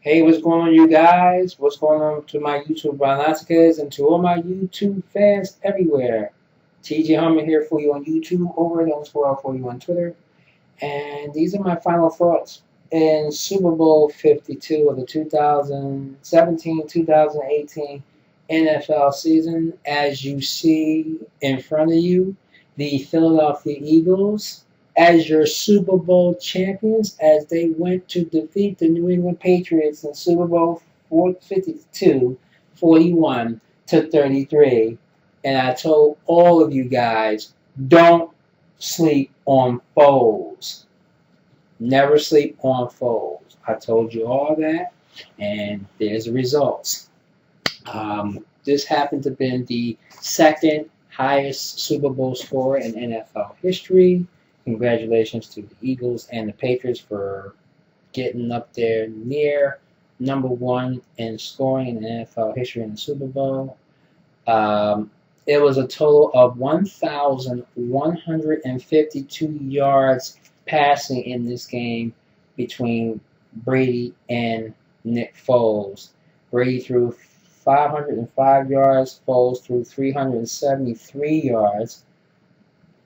Hey, what's going on, you guys? What's going on to my YouTube Prognosticators and to all my YouTube fans everywhere? TJ Harman here for you on YouTube, over the _ for you on Twitter. And these are my final thoughts in Super Bowl 52 of the 2017-2018 NFL season. As you see in front of you, the Philadelphia Eagles as your Super Bowl champions as they went to defeat the New England Patriots in Super Bowl 52, 41-33. And I told all of you guys, don't sleep on foes. Never sleep on foes. I told you all that, and there's the results. This happened to have been the second highest Super Bowl score in NFL history. Congratulations to the Eagles and the Patriots for getting up there near number one in scoring in NFL history in the Super Bowl. It was a total of 1,152 yards passing in this game between Brady and Nick Foles. Brady threw 505 yards, Foles threw 373 yards.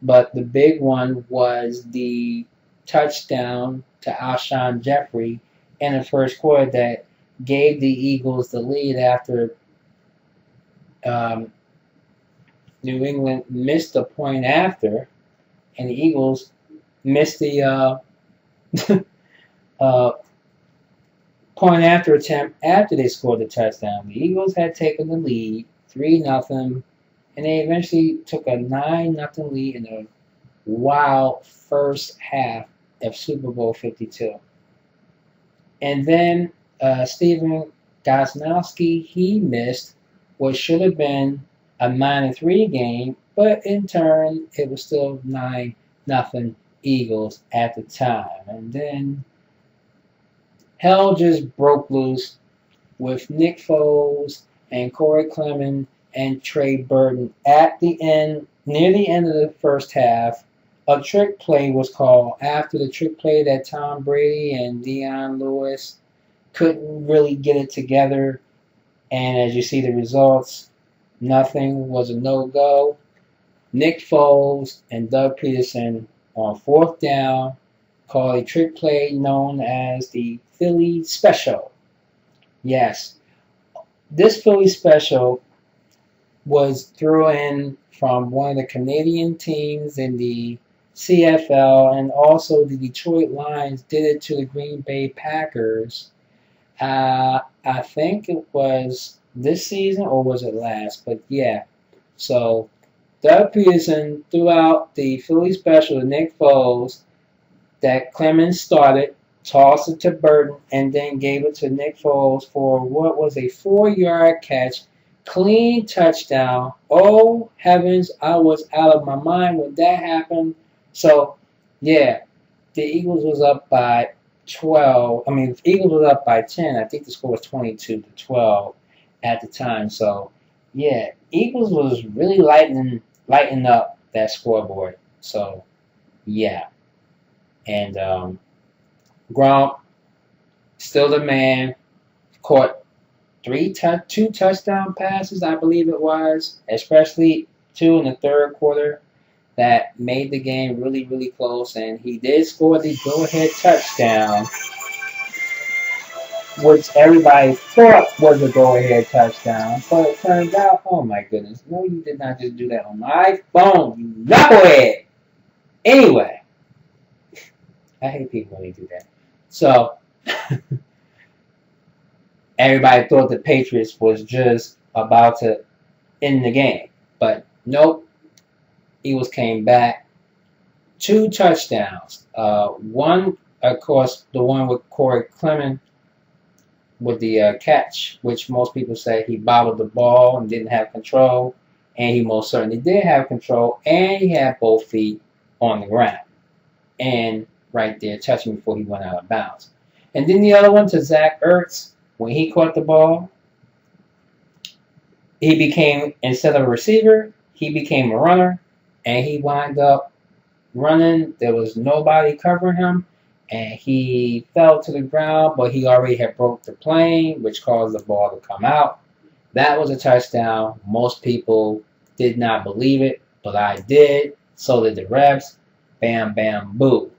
But the big one was the touchdown to Alshon Jeffrey in the first quarter that gave the Eagles the lead after New England missed a point after, and the Eagles missed the point after attempt after they scored the touchdown. The Eagles had taken the lead 3-0. And they eventually took a 9-0 lead in a wild first half of Super Bowl 52. And then Stephen Gostkowski, he missed what should have been a 9-3 game, but in turn, it was still 9-0 Eagles at the time. And then hell just broke loose with Nick Foles and Corey Clement and Trey Burton at the end, near the end of the first half. A trick play was called after the trick play that Tom Brady and Dion Lewis couldn't really get it together. And as you see the results, nothing was a no-go. Nick Foles and Doug Peterson on fourth down called a trick play known as the Philly Special. Yes, this Philly Special was thrown in from one of the Canadian teams in the CFL, and also the Detroit Lions did it to the Green Bay Packers. I think it was this season, or was it last? But yeah. So Doug Peterson threw out the Philly Special to Nick Foles that Clemens started, tossed it to Burton, and then gave it to Nick Foles for what was a 4-yard catch. Clean touchdown. Oh, heavens, I was out of my mind when that happened. So, yeah, the Eagles was up by 12. The Eagles was up by 10. I think the score was 22-12 at the time. So, yeah, Eagles was really lighting up that scoreboard. So, yeah. And Gronk, still the man, caught two touchdown passes, I believe it was, especially 2 in the third quarter, that made the game really, really close. And he did score the go-ahead touchdown, which everybody thought was a go-ahead touchdown. But it turned out, oh my goodness, no, you did not just do that on my phone, you knucklehead. Anyway, I hate people when they do that. So, everybody thought the Patriots was just about to end the game. But nope. Eagles came back. 2 touchdowns. One, of course, the one with Corey Clement with the catch, which most people say he bobbled the ball and didn't have control. And he most certainly did have control. And he had both feet on the ground. And right there, touching before he went out of bounds. And then the other one to Zach Ertz. When he caught the ball, he became, instead of a receiver, he became a runner, and he wound up running. There was nobody covering him, and he fell to the ground, but he already had broke the plane, which caused the ball to come out. That was a touchdown. Most people did not believe it, but I did. So did the refs. Bam, bam, boo.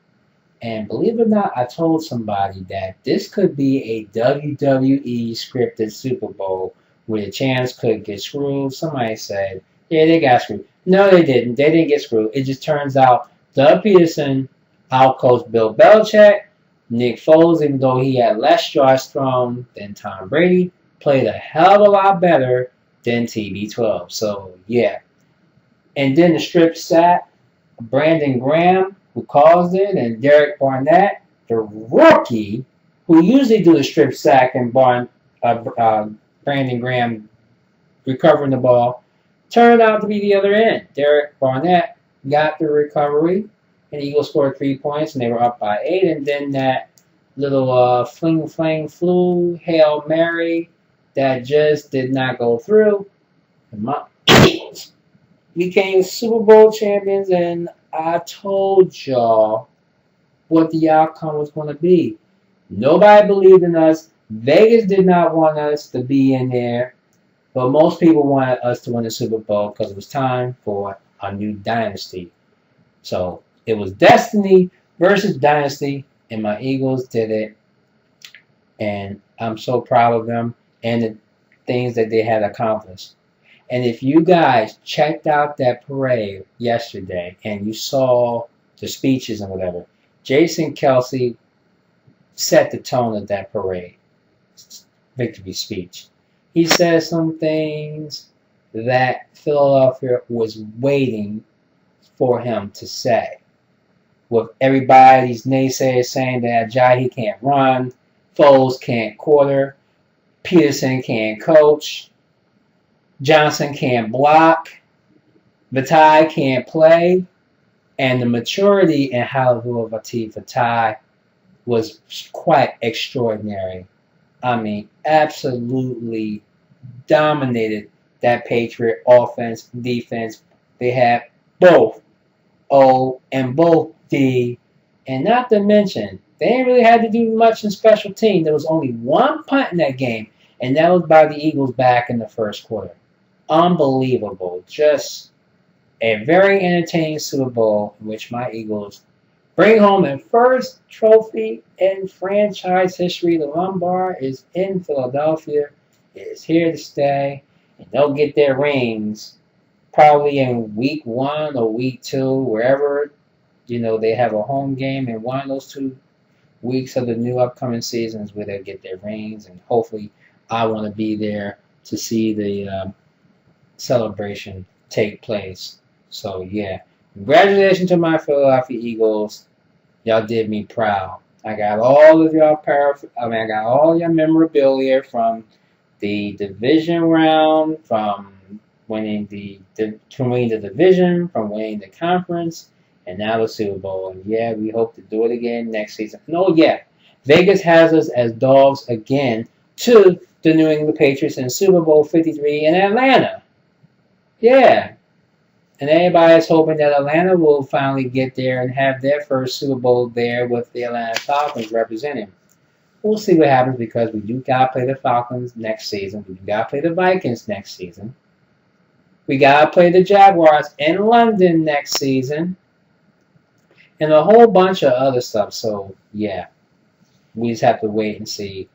And believe it or not, I told somebody that this could be a WWE scripted Super Bowl where the champs could get screwed. Somebody said, yeah, they got screwed. No, they didn't. They didn't get screwed. It just turns out Doug Peterson outcoached Bill Belichick. Nick Foles, even though he had less yards thrown than Tom Brady, played a hell of a lot better than TB12. So, yeah. And then the strip sack, Brandon Graham, who caused it, and Derek Barnett, the rookie, who usually do the strip sack, and Brandon Graham recovering the ball, turned out to be the other end. Derek Barnett got the recovery, and the Eagles scored 3 points, and they were up by 8. And then that little fling, flang, flu, Hail Mary that just did not go through. And my Eagles became Super Bowl champions, and I told y'all what the outcome was going to be. Nobody believed in us. Vegas did not want us to be in there, but most people wanted us to win the Super Bowl because it was time for a new dynasty. So it was destiny versus dynasty, and my Eagles did it, and I'm so proud of them and the things that they had accomplished. And if you guys checked out that parade yesterday and you saw the speeches and whatever, Jason Kelce set the tone of that parade, victory speech. He said some things that Philadelphia was waiting for him to say. With everybody, these naysayers saying that Ajayi can't run, Foles can't quarter, Peterson can't coach, Johnson can't block, Vitae can't play, and the maturity and Halavu of Vitae was quite extraordinary. I mean, absolutely dominated that Patriot offense, defense. They had both O and both D, and not to mention, they didn't really have to do much in special team. There was only one punt in that game, and that was by the Eagles back in the first quarter. Unbelievable. Just a very entertaining Super Bowl in which my Eagles bring home their first trophy in franchise history. The Lombard is in Philadelphia. It is here to stay, and they'll get their rings probably in week 1 or week 2, wherever they have a home game in one of those 2 weeks of the new upcoming seasons where they'll get their rings, and hopefully I want to be there to see the celebration take place. So yeah, congratulations to my Philadelphia Eagles. Y'all did me proud. I got all of y'all I got all your memorabilia from the division round, from winning the division, from winning the conference, and now the Super Bowl. And yeah, we hope to do it again next season. And oh yeah, Vegas has us as dogs again to the New England Patriots in Super Bowl 53 in Atlanta. Yeah. And everybody's hoping that Atlanta will finally get there and have their first Super Bowl there with the Atlanta Falcons representing. We'll see what happens because we do got to play the Falcons next season. We do got to play the Vikings next season. We got to play the Jaguars in London next season. And a whole bunch of other stuff. So, yeah, we just have to wait and see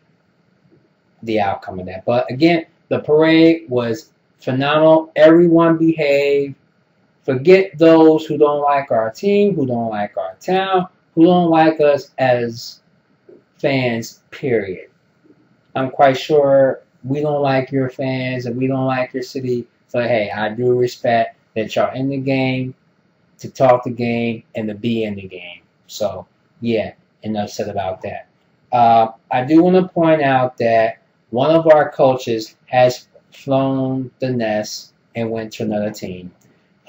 the outcome of that. But, again, the parade was phenomenal. Everyone behaved. Forget those who don't like our team, who don't like our town, who don't like us as fans, period. I'm quite sure we don't like your fans and we don't like your city. So, hey, I do respect that y'all in the game to talk the game and to be in the game. So, yeah, enough said about that. I do want to point out that one of our coaches has flown the nest and went to another team.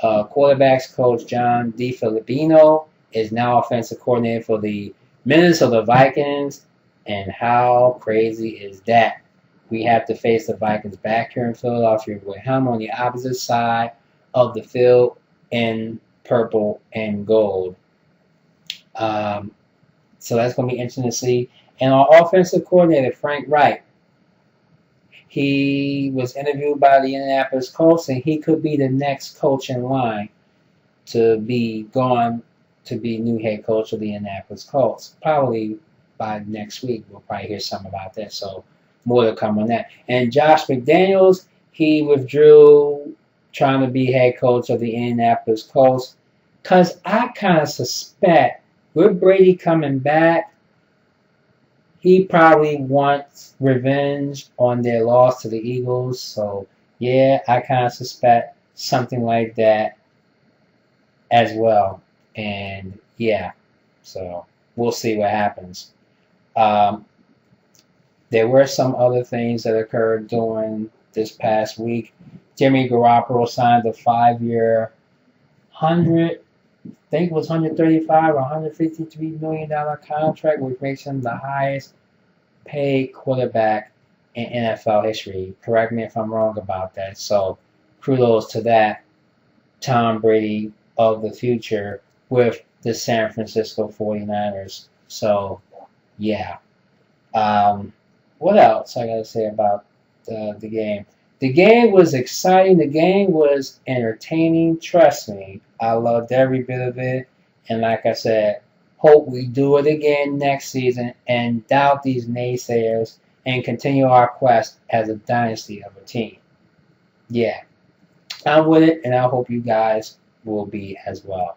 Quarterbacks coach John DiFilippino is now offensive coordinator for the Minnesota Vikings. And how crazy is that? We have to face the Vikings back here in Philadelphia with him on the opposite side of the field in purple and gold. So that's going to be interesting to see. And our offensive coordinator, Frank Reich, he was interviewed by the Indianapolis Colts, and he could be the next coach in line to be gone to be new head coach of the Indianapolis Colts. Probably by next week, we'll probably hear something about that. So more to come on that. And Josh McDaniels, he withdrew trying to be head coach of the Indianapolis Colts because I kind of suspect with Brady coming back, he probably wants revenge on their loss to the Eagles. So, yeah, I kind of suspect something like that as well. And, yeah, so we'll see what happens. There were some other things that occurred during this past week. Jimmy Garoppolo signed a 5-year, I think it was $135 or $153 million contract, which makes him the highest paid quarterback in NFL history. Correct me if I'm wrong about that. So kudos to that Tom Brady of the future with the San Francisco 49ers. So, yeah. What else I got to say about the game? The game was exciting. The game was entertaining. Trust me. I loved every bit of it. And like I said, hope we do it again next season and doubt these naysayers and continue our quest as a dynasty of a team. Yeah. I'm with it, and I hope you guys will be as well.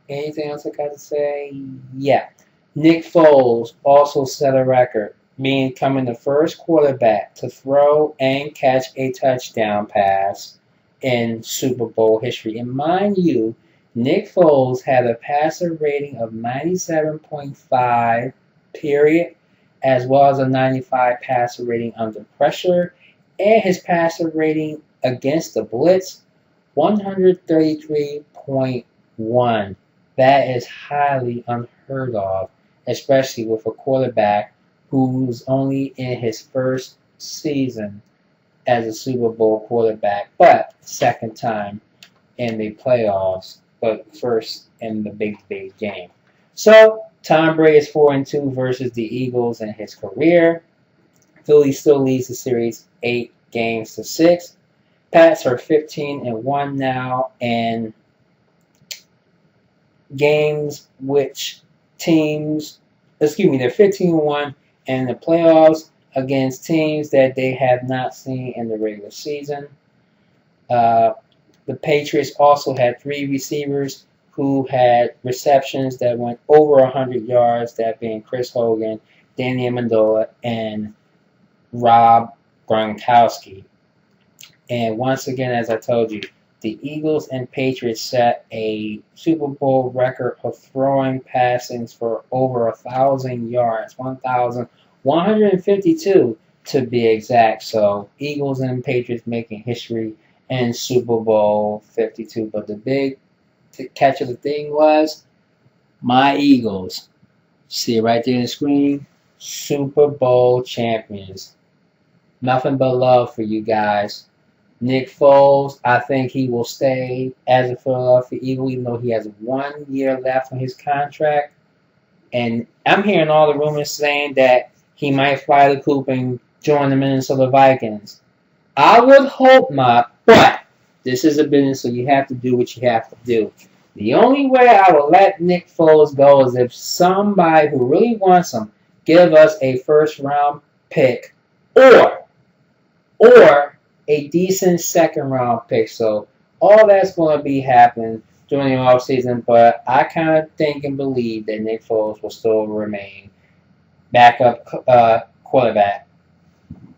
Anything else I got to say? Yeah. Nick Foles also set a record, becoming the first quarterback to throw and catch a touchdown pass in Super Bowl history. And mind you, Nick Foles had a passer rating of 97.5, period, as well as a 95 passer rating under pressure, and his passer rating against the blitz, 133.1. That is highly unheard of, especially with a quarterback who's only in his first season as a Super Bowl quarterback, but second time in the playoffs, but first in the big game. So, Tom Brady is 4-2 versus the Eagles in his career. Philly still leads the series 8-6. Pats are 15-1 now, and games which teams, they're 15-1 in the playoffs against teams that they have not seen in the regular season. The Patriots also had 3 receivers who had receptions that went over 100 yards, that being Chris Hogan, Danny Amendola, and Rob Gronkowski. And once again, as I told you, the Eagles and Patriots set a Super Bowl record of throwing passings for over 1,000 yards, 1,152 to be exact. So Eagles and Patriots making history in Super Bowl 52. But the big catch of the thing was my Eagles. See it right there on the screen. Super Bowl champions. Nothing but love for you guys. Nick Foles, I think he will stay as a Philadelphia Eagle, even though he has 1 year left on his contract. And I'm hearing all the rumors saying that he might fly the coop and join the Minnesota Vikings. I would hope not, but this is a business, so you have to do what you have to do. The only way I will let Nick Foles go is if somebody who really wants him give us a first-round pick or a decent second-round pick. So all that's going to be happening during the offseason, but I kind of think and believe that Nick Foles will still remain backup quarterback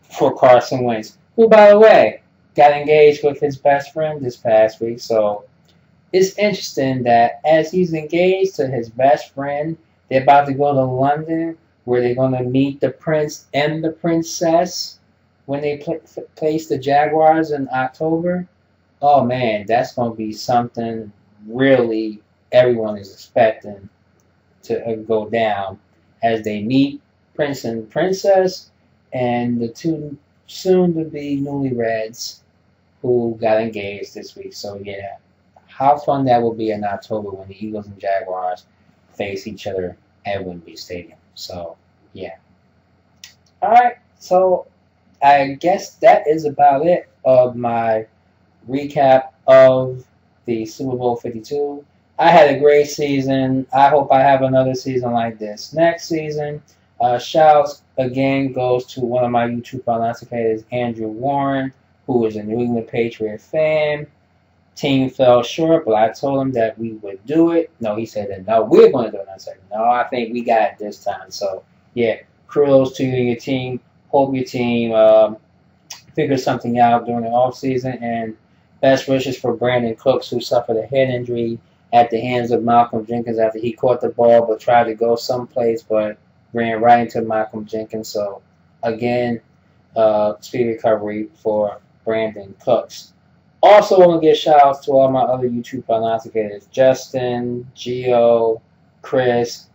for Carson Wentz, who, by the way, got engaged with his best friend this past week. So it's interesting that as he's engaged to his best friend, they're about to go to London, where they're going to meet the prince and the princess when they place the Jaguars in October. Oh man, that's going to be something really everyone is expecting to go down as they meet Prince and Princess and the 2 soon-to-be newlyweds who got engaged this week. So yeah, how fun that will be in October when the Eagles and Jaguars face each other at Wembley Stadium. So, yeah. Alright, so I guess that is about it of my recap of the Super Bowl 52. I had a great season. I hope I have another season like this next season. Shouts again goes to one of my YouTube prognosticators, Andrew Warren, who is a New England Patriot fan. Team fell short, but I told him that we would do it. No, he said that no, we're going to do it. I said, no, I think we got it this time. So, yeah, kudos to you and your team. Hope your team figures something out during the offseason. And best wishes for Brandon Cooks, who suffered a head injury at the hands of Malcolm Jenkins after he caught the ball but tried to go someplace but ran right into Malcolm Jenkins. So, again, speedy recovery for Brandon Cooks. Also, want to give shout-outs to all my other YouTube prognosticators. Justin, Gio, Chris,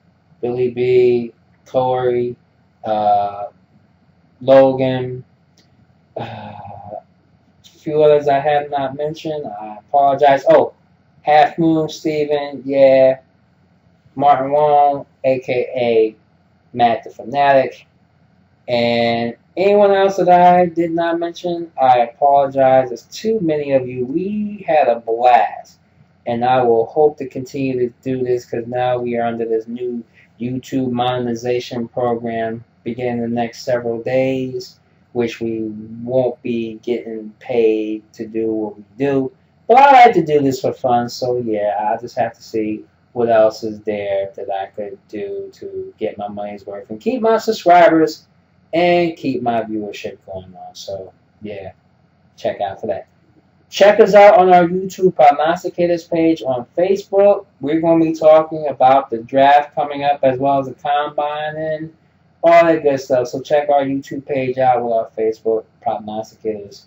Billy B, Corey, Logan, a few others I have not mentioned. I apologize. Oh, Half Moon, Steven, yeah, Martin Wong, a.k.a. Matt the Fanatic, and anyone else that I did not mention, I apologize. There's too many of you. We had a blast, and I will hope to continue to do this because now we are under this new YouTube monetization program beginning the next several days, which we won't be getting paid to do what we do. But I like to do this for fun, so yeah, I just have to see what else is there that I could do to get my money's worth and keep my subscribers and keep my viewership going on. So, yeah, check out for that. Check us out on our YouTube Prognosticators page on Facebook. We're going to be talking about the draft coming up as well as the combine and all that good stuff. So check our YouTube page out with our Facebook Prognosticators,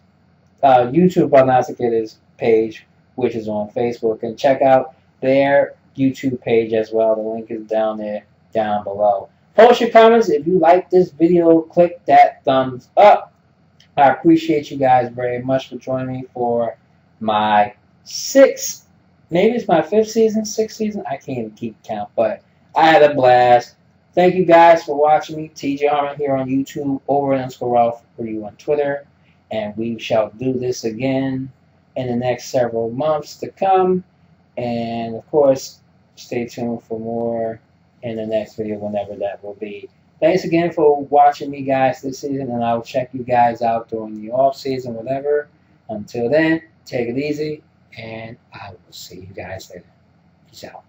YouTube Prognosticators page, which is on Facebook. And check out their YouTube page as well. The link is down there, down below. Post your comments. If you like this video, click that thumbs up. I appreciate you guys very much for joining me for my sixth, maybe it's my sixth season. I can't even keep count, but I had a blast. Thank you guys for watching me. TJ Harman here on YouTube, over_Ralph for you on Twitter. And we shall do this again in the next several months to come. And, of course, stay tuned for more in the next video, whenever that will be. Thanks again for watching me, guys, this season, and I will check you guys out during the off season, whatever. Until then, take it easy, and I will see you guys later. Peace out.